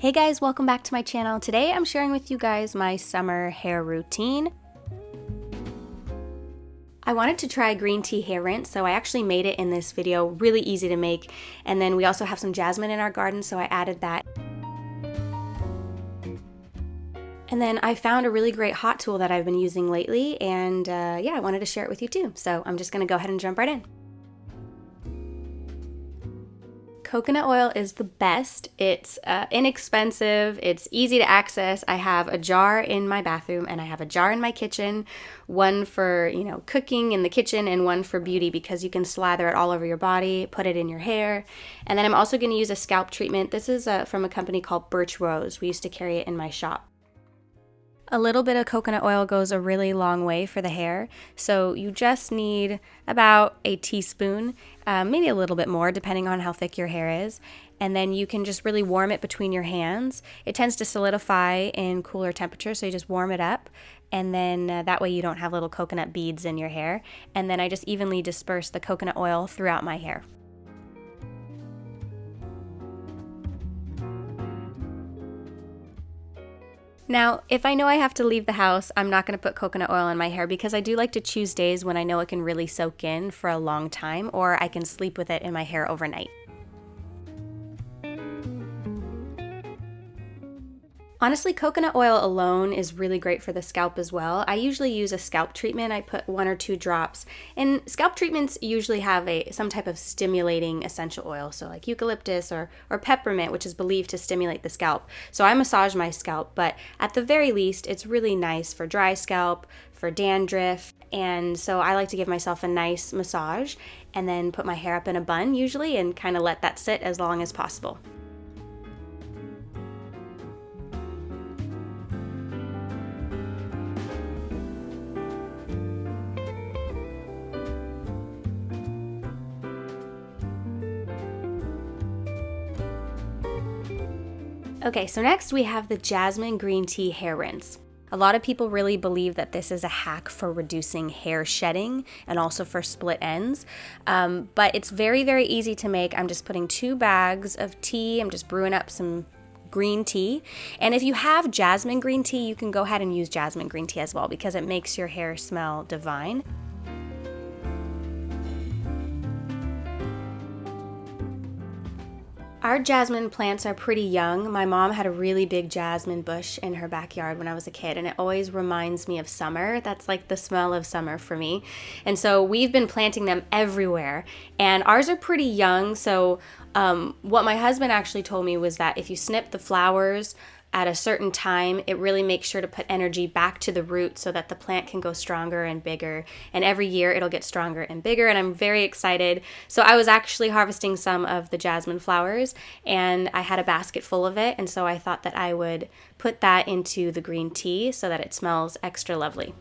Hey guys, welcome back to my channel. Today I'm sharing with you guys my summer hair routine. I wanted to try green tea hair rinse, so I actually made it in this video, really easy to make. And then we also have some jasmine in our garden, so I added that. And then I found a really great hot tool that I've been using lately, and yeah, I wanted to share it with you too. So I'm just gonna go ahead and jump right in. Coconut oil is the best. It's inexpensive, it's easy to access. I have a jar in my bathroom and I have a jar in my kitchen, one for, cooking in the kitchen and one for beauty because you can slather it all over your body, put it in your hair. And then I'm also going to use a scalp treatment. This is from a company called Birch Rose. We used to carry it in my shop. A little bit of coconut oil goes a really long way for the hair, so you just need about a teaspoon, maybe a little bit more depending on how thick your hair is, and then you can just really warm it between your hands. It tends to solidify in cooler temperatures, so you just warm it up, and then that way you don't have little coconut beads in your hair, and then I just evenly disperse the coconut oil throughout my hair. Now, if I know I have to leave the house, I'm not going to put coconut oil in my hair because I do like to choose days when I know it can really soak in for a long time, or I can sleep with it in my hair overnight. Honestly, coconut oil alone is really great for the scalp as well. I usually use a scalp treatment. I put 1 or 2 drops, and scalp treatments usually have some type of stimulating essential oil, so like eucalyptus or peppermint, which is believed to stimulate the scalp. So I massage my scalp, but at the very least, it's really nice for dry scalp, for dandruff, and so I like to give myself a nice massage and then put my hair up in a bun usually and kind of let that sit as long as possible. Okay, so next we have the Jasmine Green Tea Hair Rinse. A lot of people really believe that this is a hack for reducing hair shedding and also for split ends, but it's very, very easy to make. I'm just putting 2 bags of tea. I'm just brewing up some green tea, and if you have jasmine green tea, you can go ahead and use jasmine green tea as well because it makes your hair smell divine. Our jasmine plants are pretty young. My mom had a really big jasmine bush in her backyard when I was a kid, and it always reminds me of summer. That's like the smell of summer for me. And so we've been planting them everywhere, and ours are pretty young. So what my husband actually told me was that if you snip the flowers at a certain time, it really makes sure to put energy back to the root so that the plant can go stronger and bigger. And every year it'll get stronger and bigger, and I'm very excited. So I was actually harvesting some of the jasmine flowers, and I had a basket full of it, and so I thought that I would put that into the green tea so that it smells extra lovely.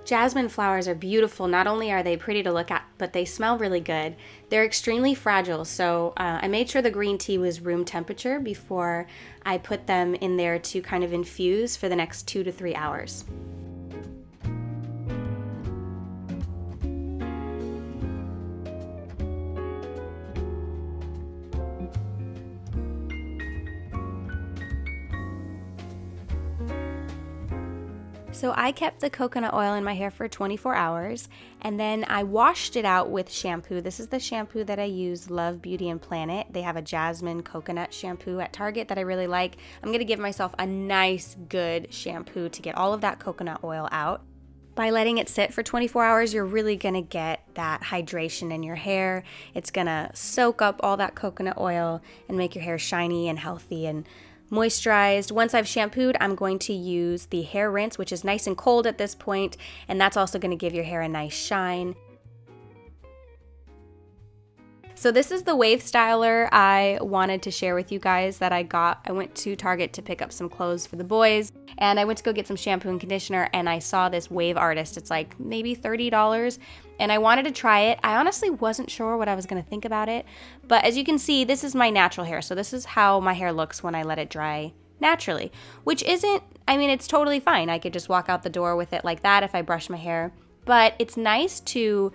Jasmine flowers are beautiful. Not only are they pretty to look at, but they smell really good. They're extremely fragile, so I made sure the green tea was room temperature before I put them in there to kind of infuse for the next 2 to 3 hours. So I kept the coconut oil in my hair for 24 hours, and then I washed it out with shampoo. This is the shampoo that I use, Love Beauty and Planet. They have a jasmine coconut shampoo at Target that I really like. I'm gonna give myself a nice, good shampoo to get all of that coconut oil out. By letting it sit for 24 hours, you're really gonna get that hydration in your hair. It's gonna soak up all that coconut oil and make your hair shiny and healthy and moisturized. Once I've shampooed, I'm going to use the hair rinse, which is nice and cold at this point, and that's also going to give your hair a nice shine. So this is the wave styler I wanted to share with you guys that I got. I went to Target to pick up some clothes for the boys, and I went to go get some shampoo and conditioner, and I saw this wave artist. It's like maybe $30, and I wanted to try it. I honestly wasn't sure what I was going to think about it, but as you can see, this is my natural hair, so this is how my hair looks when I let it dry naturally, which isn't, it's totally fine. I could just walk out the door with it like that if I brush my hair, but it's nice to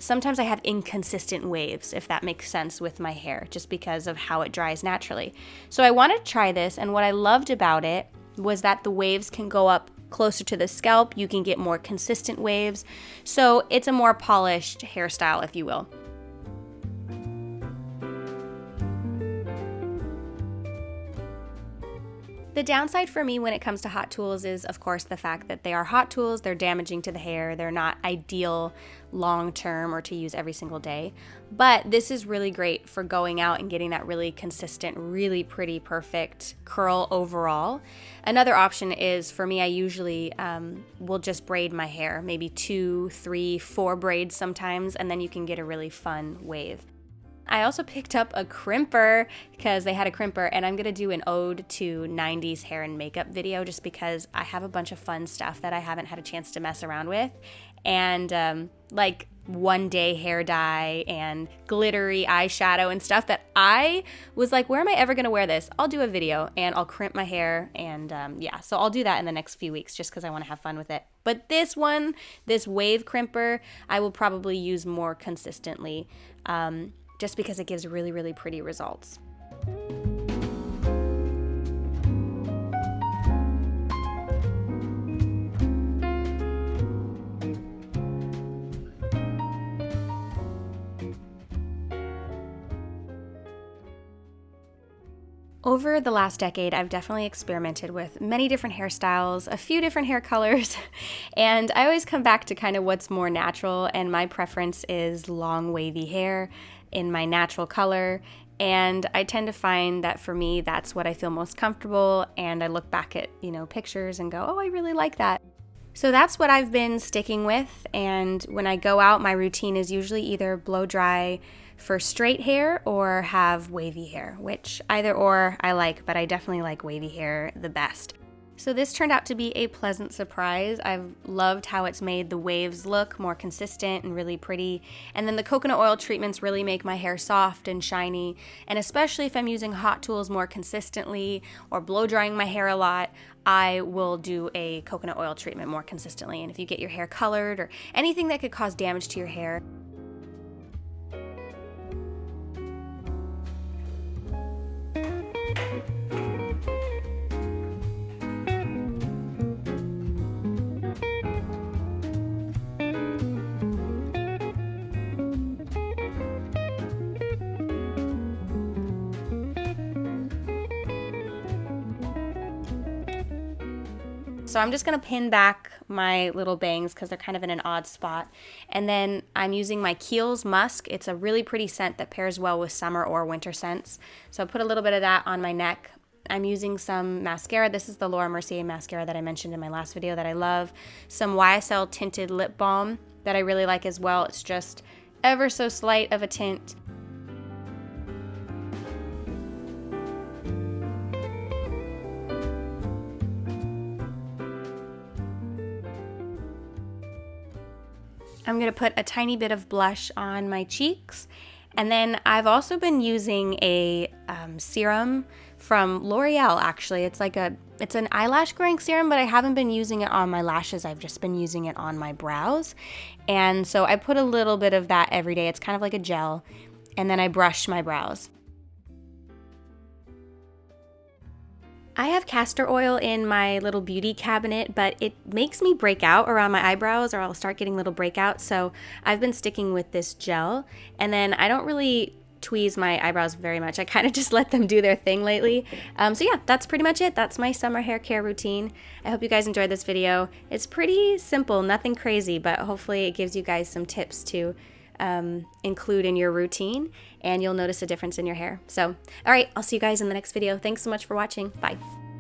sometimes I have inconsistent waves, if that makes sense with my hair, just because of how it dries naturally. So I wanted to try this, and what I loved about it was that the waves can go up closer to the scalp. You can get more consistent waves. So it's a more polished hairstyle, if you will. The downside for me when it comes to hot tools is, of course, the fact that they are hot tools. They're damaging to the hair. They're not ideal long term or to use every single day. But this is really great for going out and getting that really consistent, really pretty, perfect curl overall. Another option is, for me, I usually will just braid my hair, maybe 2, 3, 4 braids sometimes, and then you can get a really fun wave. I also picked up a crimper because they had a crimper, and I'm going to do an ode to 90s hair and makeup video just because I have a bunch of fun stuff that I haven't had a chance to mess around with. And like one day hair dye and glittery eyeshadow and stuff that I was like, where am I ever going to wear this? I'll do a video and I'll crimp my hair, and yeah, so I'll do that in the next few weeks just because I want to have fun with it. But this one, this wave crimper, I will probably use more consistently. Just because it gives really, really pretty results. Over the last decade, I've definitely experimented with many different hairstyles, a few different hair colors, and I always come back to kind of what's more natural, and my preference is long wavy hair in my natural color, and I tend to find that for me, that's what I feel most comfortable, and I look back at, pictures and go, oh, I really like that. So that's what I've been sticking with, and when I go out, my routine is usually either blow dry for straight hair or have wavy hair, which either or I like, but I definitely like wavy hair the best. So this turned out to be a pleasant surprise. I've loved how it's made the waves look more consistent and really pretty. And then the coconut oil treatments really make my hair soft and shiny. And especially if I'm using hot tools more consistently or blow drying my hair a lot, I will do a coconut oil treatment more consistently. And if you get your hair colored or anything that could cause damage to your hair, so I'm just going to pin back my little bangs because they're kind of in an odd spot. And then I'm using my Kiehl's Musk. It's a really pretty scent that pairs well with summer or winter scents. So I put a little bit of that on my neck. I'm using some mascara. This is the Laura Mercier mascara that I mentioned in my last video that I love. Some YSL tinted lip balm that I really like as well. It's just ever so slight of a tint. I'm going to put a tiny bit of blush on my cheeks. And then I've also been using a serum from L'Oreal, actually. It's an eyelash growing serum, but I haven't been using it on my lashes. I've just been using it on my brows. And so I put a little bit of that every day. It's kind of like a gel. And then I brush my brows. I have castor oil in my little beauty cabinet, but it makes me break out around my eyebrows, or I'll start getting little breakouts. So I've been sticking with this gel, and then I don't really tweeze my eyebrows very much. I kind of just let them do their thing lately. So yeah, that's pretty much it. That's my summer hair care routine. I hope you guys enjoyed this video. It's pretty simple, nothing crazy, but hopefully it gives you guys some tips to include in your routine, and you'll notice a difference in your hair. So, all right, I'll see you guys in the next video. Thanks so much for watching. Bye.